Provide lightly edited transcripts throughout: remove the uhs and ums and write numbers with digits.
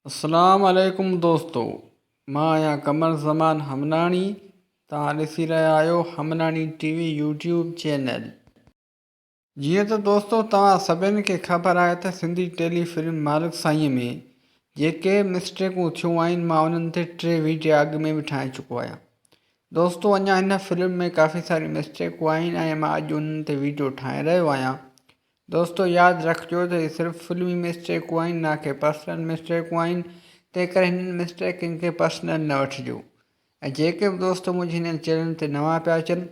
अस्सलाम वालेकुम दोस्तों, मां आहियां कमर ज़मान हमनानी। तव्हां ॾिसी रहिया आहियो हमनानी टीवी यूट्यूब चैनल। जीअं त दोस्तों तव्हां सभिनि खे ख़बर आहे त सिंधी टेली फिल्म मालिक साईं में जेके मिस्टेकूं थियूं आहिनि, मां उन्हनि ते 3 वीडियो अॻु में बि ठाहे चुको आहियां। दोस्तों अञा हिन फिल्म में काफ़ी सारी मिस्टेकूं आहिनि ऐं मां अॼु उन्हनि ते वीडियो ठाहे रहियो आहियां। दोस्तों यादि रखिजो त हीअ सिर्फ़ु फिल्मी मिस्टेकूं आहिनि, ना कि पर्सनल मिस्टेकूं आहिनि। तंहिं करे हिननि मिस्टेकनि खे पर्सनल न वठिजो। ऐं जेके बि दोस्त मुंहिंजे हिन चैनल ते नवां पिया अचनि,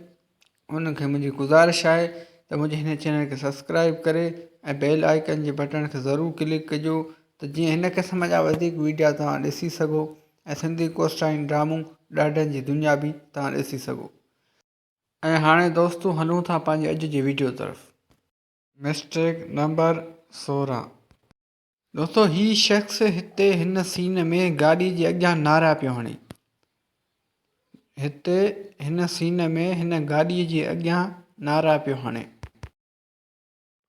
उनखे मुंहिंजी गुज़ारिश आहे त मुंहिंजे हिन चैनल खे सब्सक्राइब करे ऐं बेल आइकन जे बटन खे ज़रूरु क्लिक कजो, त जीअं हिन क़िस्म जा वधीक वीडियो तव्हां ॾिसी सघो ऐं सिंधी कोस्टाइन ड्रामो ॾाढनि जी दुनिया बि तव्हां ॾिसी सघो। ऐं हाणे दोस्तों हलूं था पंहिंजे अॼु जी वीडियो तरफ़। Mistake number 16। दोस्तों ही शख़्स हिते हिन सीन में गाॾी जे अॻियां नारा पियो हणे। हिते हिन सीन में हिन गाॾीअ जे अॻियां नारा पियो हणे।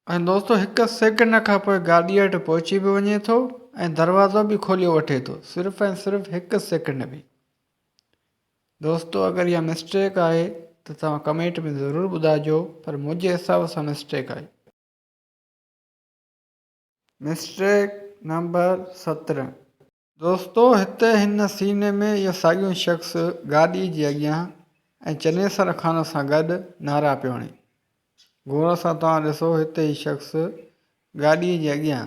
ऐं दोस्तों 1 सेकंड खां पोइ गाॾीअ वटि पहुची बि वञे थो ऐं दरवाज़ो बि खोलियो वठे थो, सिर्फ़ु ऐं सिर्फ़ु 1 सेकंड में। दोस्तों अगरि इहा मिस्टेक आहे त तव्हां कमेंट में ज़रूरु ॿुधाइजो, पर मुंहिंजे हिसाब सां मिस्टेक आहे। Mistake number 17। दोस्तों हिते हिन सीन में इहो साॻियो शख़्स गाॾी जे अॻियां ऐं चनेसर ख़ान सां गॾु नारा पियो हणे। गौर सां तव्हां ॾिसो, हिते ही शख़्स गाॾीअ जे अॻियां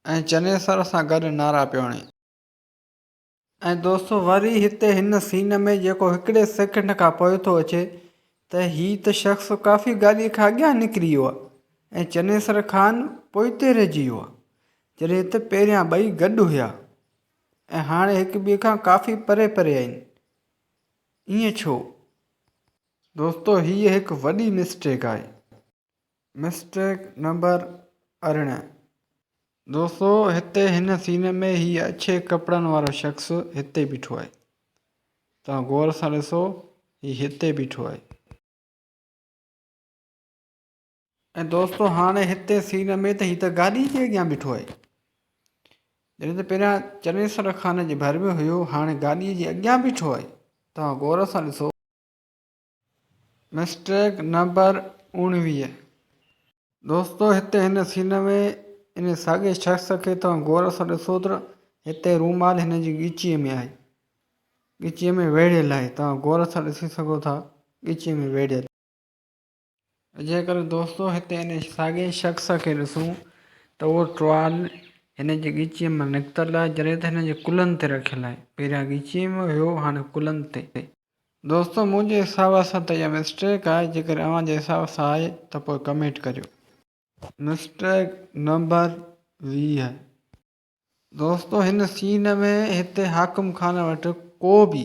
ऐं चनेसर सां गॾु नारा पियो हणे। ऐं दोस्तों वरी हिते हिन सीन में जेको 1 सेकंड खां पोइ थो अचे त हीउ त शख़्स काफ़ी गाॾीअ खां अॻियां निकिरी वियो आहे ऐं चनेसर ख़ान पोइते रहिजी वियो आहे, जॾहिं त पहिरियां ॿई गॾु हुया ऐं हाणे हिक ॿिए खां काफ़ी परे परे आहिनि। ईअं छो? दोस्तों हीअ हिकु वॾी मिस्टेक आहे। Mistake number 18। दोस्तों हिते हिन सीन में हीअ अच्छे कपिड़नि वारो शख़्स हिते बीठो आहे। तव्हां गौर सां ॾिसो, हीउ हिते बीठो आहे। ऐं दोस्तों हाणे हिते सीन में त हीउ त गाॾी जे अॻियां बीठो आहे, जॾहिं त पहिरियां चनेसर ख़ान जे भर में हुयो, हाणे गाॾीअ जे अॻियां बीठो आहे। तव्हां गौर सां ॾिसो। Mistake number 19। दोस्तों हिते हिन सीन में इन साॻे शख़्स खे तव्हां गौर सां ॾिसो त हिते रूमाल हिन जी ॻिचीअ में आहे, ॻिचीअ में वेढ़ियल आहे। तव्हां गौर सां ॾिसी सघो था, ॻिचीअ में वेढ़ियल। जेकर दोस्तों हिते हिन साॻे शख़्स खे ॾिसूं त उहो टुवाल हिन जी ॻिचीअ मां निकितल आहे, जॾहिं त हिन जे कुल्हनि ते रखियल आहे। पहिरियां ॻिचीअ में हुयो, हाणे कुल्हनि ते। दोस्तों मुंहिंजे हिसाब सां त इहा मिस्टेक आहे। जेकर अव्हां जे हिसाब सां आहे त पोइ कमेंट करियो। Mistake number 20। दोस्तों हिन सीन में हिते हाकिम ख़ान वटि को बि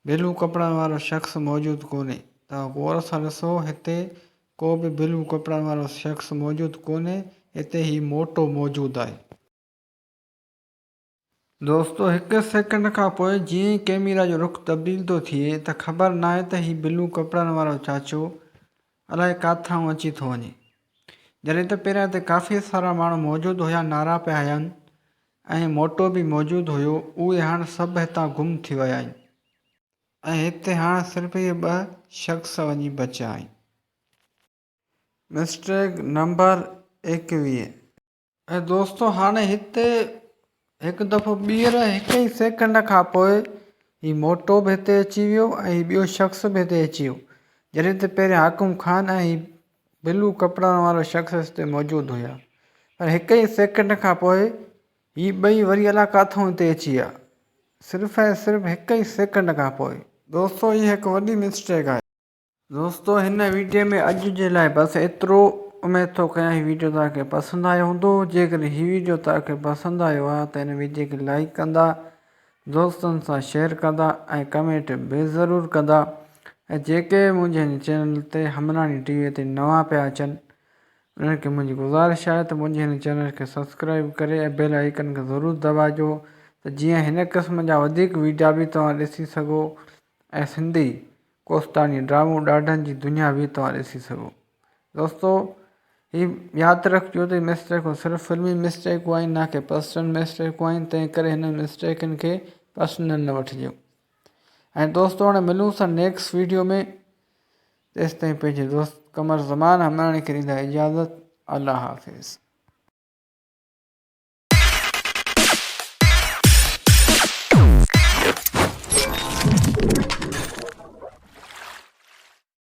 ब्लू कपिड़नि वारो शख़्स मौजूदु कोन्हे। तव्हां गौर सां ॾिसो, हिते को बि ब्लू कपिड़नि वारो शख़्स मौजूदु कोन्हे, हिते ही मोटो मौजूदु आहे। दोस्तों 1 सेकंड खां पोइ जीअं ई कैमरा जो रुख़ तब्दील थो थिए त ख़बर न आहे त ही ब्लू कपिड़नि वारो चाचो अलाए किथां अची थो वञे, जॾहिं त पहिरियां हिते काफ़ी सारा माण्हू मौजूदु हुया, नारा पिया हयनि ऐं मोटो बि मौजूदु हुयो। उहे हाणे सभु हितां गुम थी विया आहिनि ऐं हिते हाणे सिर्फ़ु इहे 2 शख़्स वञी बचिया आहिनि। Mistake number 21। ऐं दोस्तों हाणे हिते हिकु दफ़ो ॿीहर 1 सेकंड खां पोइ हीउ मोटो बि हिते अची वियो ऐं ॿियो शख़्स बि हिते अची वियो, जॾहिं त पहिरियां हाकिम ख़ान ऐं ब्लू कपिड़नि वारो शख़्स हिते मौजूदु हुया। पर 1 सेकंड खां पोइ हीउ ॿई वरी अलाए किथां हिते अची विया, सिर्फ़ु ऐं सिर्फ़ु 1 सेकंड खां पोइ। दोस्तों हीअ हिकु वॾी मिस्टेक आहे। दोस्तों हिन वीडियो में अॼु जे लाइ बसि एतिरो। उमेद थो कयां हीउ वीडियो तव्हांखे पसंदि आयो हूंदो। जेकर हीउ वीडियो तव्हांखे पसंदि आयो आहे त हिन वीडियो खे लाइक कंदा, दोस्तनि सां शेयर कंदा ऐं कमेंट बि ज़रूरु कंदा। ऐं जेके मुंहिंजे हिन चैनल ते हमनानी टीवीअ ते नवां पिया अचनि, उन्हनि खे मुंहिंजी गुज़ारिश आहे त मुंहिंजे हिन चैनल खे सब्सक्राइब करे ऐं बेल आइकन खे ज़रूरु दॿाइजो, त जीअं हिन क़िस्म जा वधीक वीडियो बि तव्हां ॾिसी सघो ऐं सिंधी कोस्तानी ड्रामो ॾाढनि जी दुनिया बि तव्हां ॾिसी सघो। दोस्तों ही यादि रखिजो त मिस्टेकूं सिर्फ़ु फिल्मी मिस्टेकूं आहिनि, ना की पर्सनल मिस्टेकूं आहिनि। तंहिं करे हिन मिस्टेकनि खे पर्सनल न वठिजो। ऐं दोस्तो हाणे मिलूं था नेक्स्ट वीडियो में। तेसिताईं पंहिंजे दोस्त कमर ज़मान हमनाणी खे ॾींदा इजाज़त। अल्लाह हाफ़िज़।